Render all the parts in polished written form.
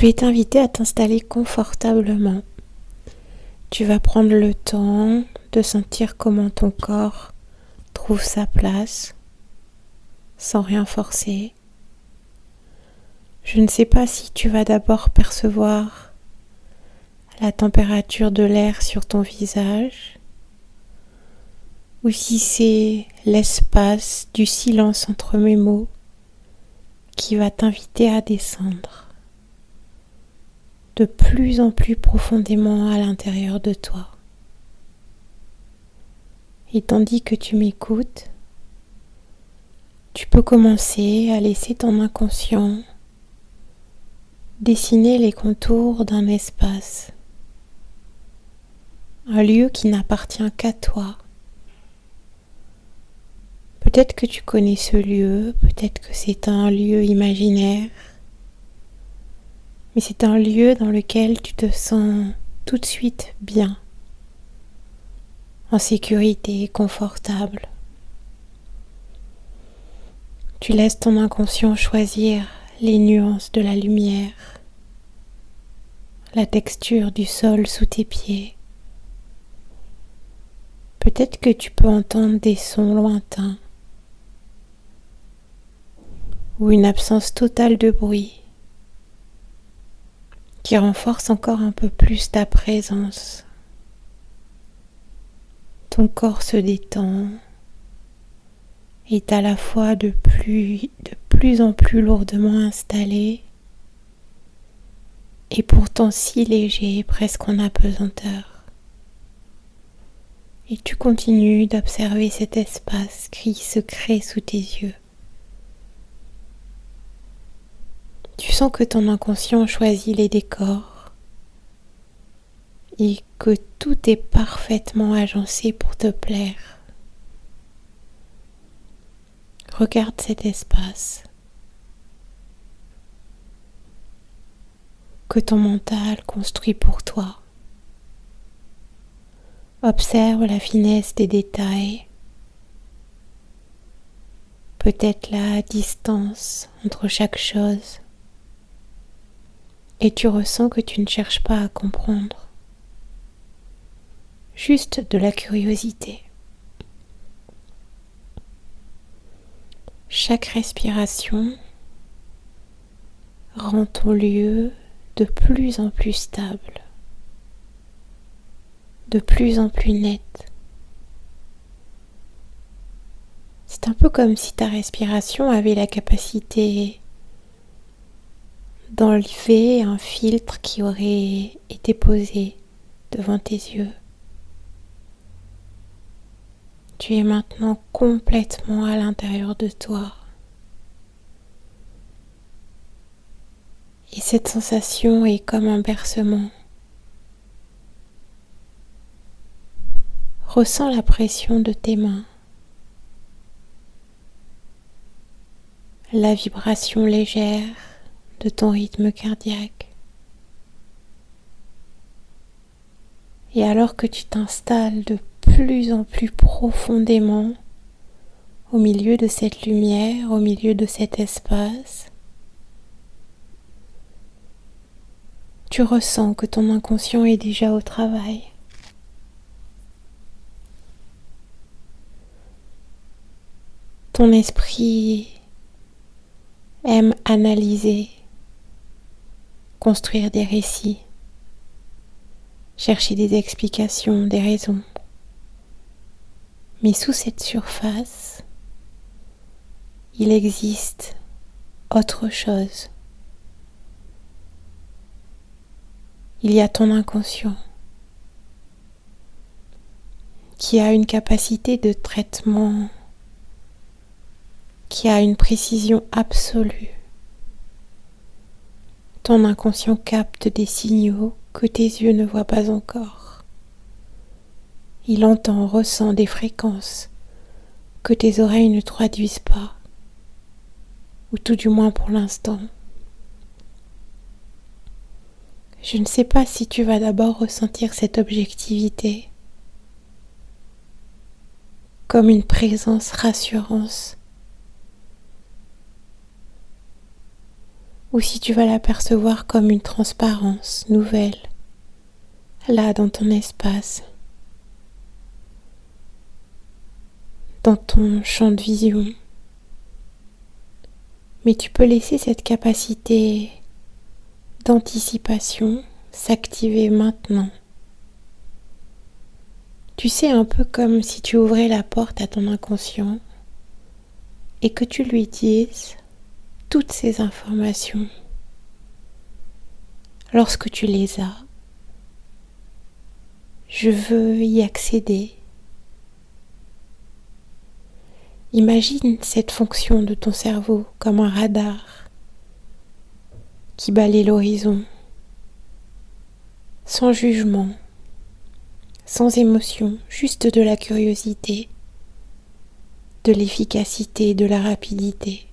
Je vais t'inviter à t'installer confortablement. Tu vas prendre le temps de sentir comment ton corps trouve sa place, sans rien forcer. Je ne sais pas si tu vas d'abord percevoir la température de l'air sur ton visage, ou si c'est l'espace du silence entre mes mots qui va t'inviter à descendre de plus en plus profondément à l'intérieur de toi. Et tandis que tu m'écoutes, tu peux commencer à laisser ton inconscient dessiner les contours d'un espace, un lieu qui n'appartient qu'à toi. Peut-être que tu connais ce lieu, peut-être que c'est un lieu imaginaire, mais c'est un lieu dans lequel tu te sens tout de suite bien, en sécurité, confortable. Tu laisses ton inconscient choisir les nuances de la lumière, la texture du sol sous tes pieds. Peut-être que tu peux entendre des sons lointains ou une absence totale de bruit qui renforce encore un peu plus ta présence. Ton corps se détend, est à la fois de plus en plus lourdement installé et pourtant si léger, presque en apesanteur. Et tu continues d'observer cet espace qui se crée sous tes yeux. Tu sens que ton inconscient choisit les décors et que tout est parfaitement agencé pour te plaire. Regarde cet espace que ton mental construit pour toi. Observe la finesse des détails, peut-être la distance entre chaque chose, et tu ressens que tu ne cherches pas à comprendre, juste de la curiosité. Chaque respiration rend ton lieu de plus en plus stable, de plus en plus net. C'est un peu comme si ta respiration avait la capacité d'enlever un filtre qui aurait été posé devant tes yeux. Tu es maintenant complètement à l'intérieur de toi. Et cette sensation est comme un bercement. Ressens la pression de tes mains, la vibration légère de ton rythme cardiaque. Et alors que tu t'installes de plus en plus profondément au milieu de cette lumière, au milieu de cet espace, tu ressens que ton inconscient est déjà au travail. Ton esprit aime analyser, construire des récits, chercher des explications, des raisons. Mais sous cette surface, il existe autre chose. Il y a ton inconscient qui a une capacité de traitement, qui a une précision absolue. Ton inconscient capte des signaux que tes yeux ne voient pas encore. Il entend, ressent des fréquences que tes oreilles ne traduisent pas, ou tout du moins pour l'instant. Je ne sais pas si tu vas d'abord ressentir cette objectivité comme une présence rassurante, ou si tu vas l'apercevoir comme une transparence nouvelle, là dans ton espace, dans ton champ de vision. Mais tu peux laisser cette capacité d'anticipation s'activer maintenant. Tu sais, un peu comme si tu ouvrais la porte à ton inconscient et que tu lui dises toutes ces informations. Lorsque tu les as, je veux y accéder. Imagine cette fonction de ton cerveau comme un radar qui balaye l'horizon, sans jugement, sans émotion, juste de la curiosité, de l'efficacité, de la rapidité.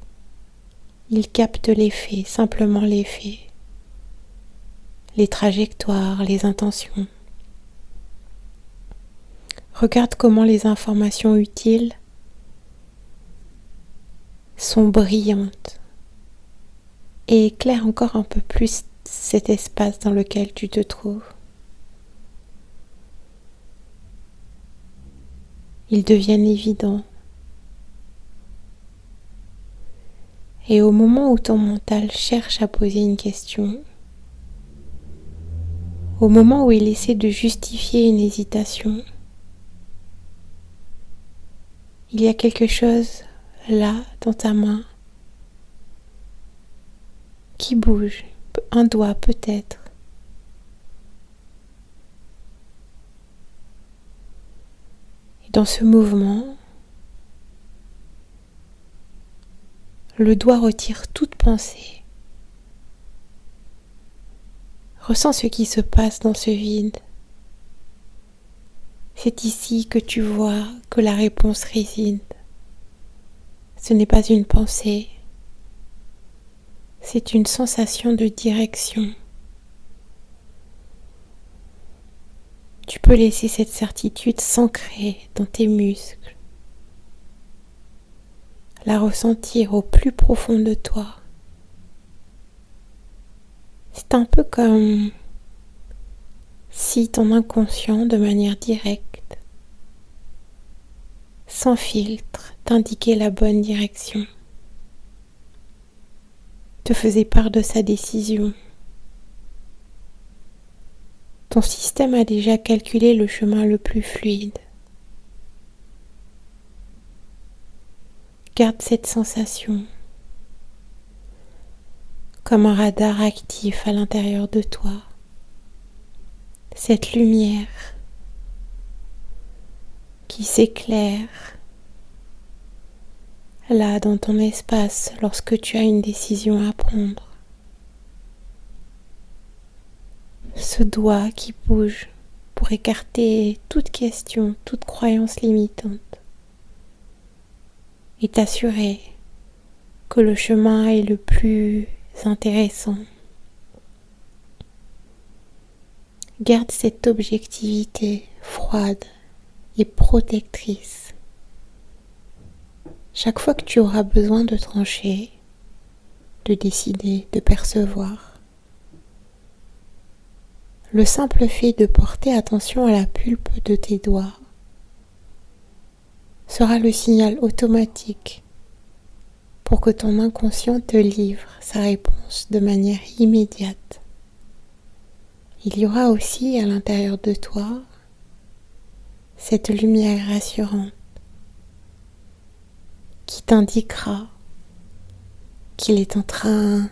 Il capte les faits, simplement les faits, les trajectoires, les intentions. Regarde comment les informations utiles sont brillantes et éclairent encore un peu plus cet espace dans lequel tu te trouves. Ils deviennent évidents. Et au moment où ton mental cherche à poser une question, au moment où il essaie de justifier une hésitation, il y a quelque chose là dans ta main qui bouge, un doigt peut-être. Et dans ce mouvement, le doigt retire toute pensée. Ressens ce qui se passe dans ce vide. C'est ici que tu vois que la réponse réside. Ce n'est pas une pensée, c'est une sensation de direction. Tu peux laisser cette certitude s'ancrer dans tes muscles, la ressentir au plus profond de toi. C'est un peu comme si ton inconscient, de manière directe, sans filtre, t'indiquait la bonne direction, te faisait part de sa décision. Ton système a déjà calculé le chemin le plus fluide. Garde cette sensation comme un radar actif à l'intérieur de toi. Cette lumière qui s'éclaire là dans ton espace lorsque tu as une décision à prendre. Ce doigt qui bouge pour écarter toute question, toute croyance limitante et t'assurer que le chemin est le plus intéressant. Garde cette objectivité froide et protectrice. Chaque fois que tu auras besoin de trancher, de décider, de percevoir, le simple fait de porter attention à la pulpe de tes doigts sera le signal automatique pour que ton inconscient te livre sa réponse de manière immédiate. Il y aura aussi à l'intérieur de toi cette lumière rassurante qui t'indiquera qu'il est en train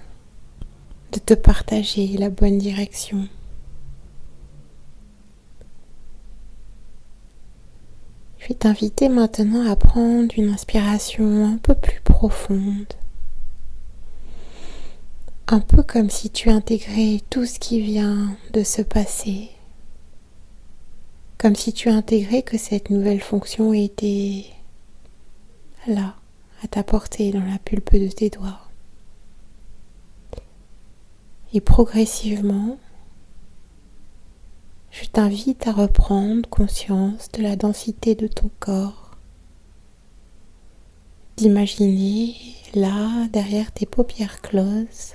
de te partager la bonne direction. Je vais t'inviter maintenant à prendre une inspiration un peu plus profonde. Un peu comme si tu intégrais tout ce qui vient de se passer. Comme si tu intégrais que cette nouvelle fonction était là, à ta portée, dans la pulpe de tes doigts. Et progressivement, je t'invite à reprendre conscience de la densité de ton corps, d'imaginer là, derrière tes paupières closes,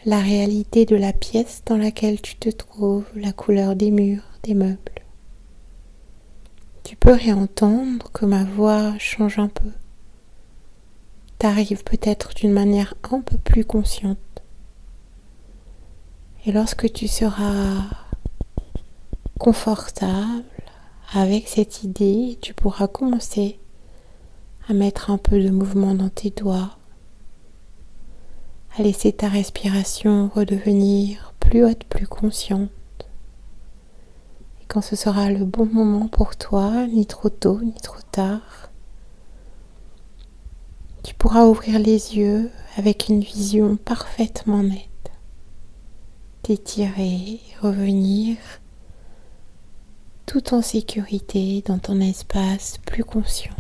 la réalité de la pièce dans laquelle tu te trouves, la couleur des murs, des meubles. Tu peux réentendre que ma voix change un peu. T'arrive peut-être d'une manière un peu plus consciente. Et lorsque tu seras confortable avec cette idée, tu pourras commencer à mettre un peu de mouvement dans tes doigts, à laisser ta respiration redevenir plus haute, plus consciente. Et quand ce sera le bon moment pour toi, ni trop tôt, ni trop tard, tu pourras ouvrir les yeux avec une vision parfaitement nette, t'étirer, revenir tout en sécurité dans ton espace plus conscient.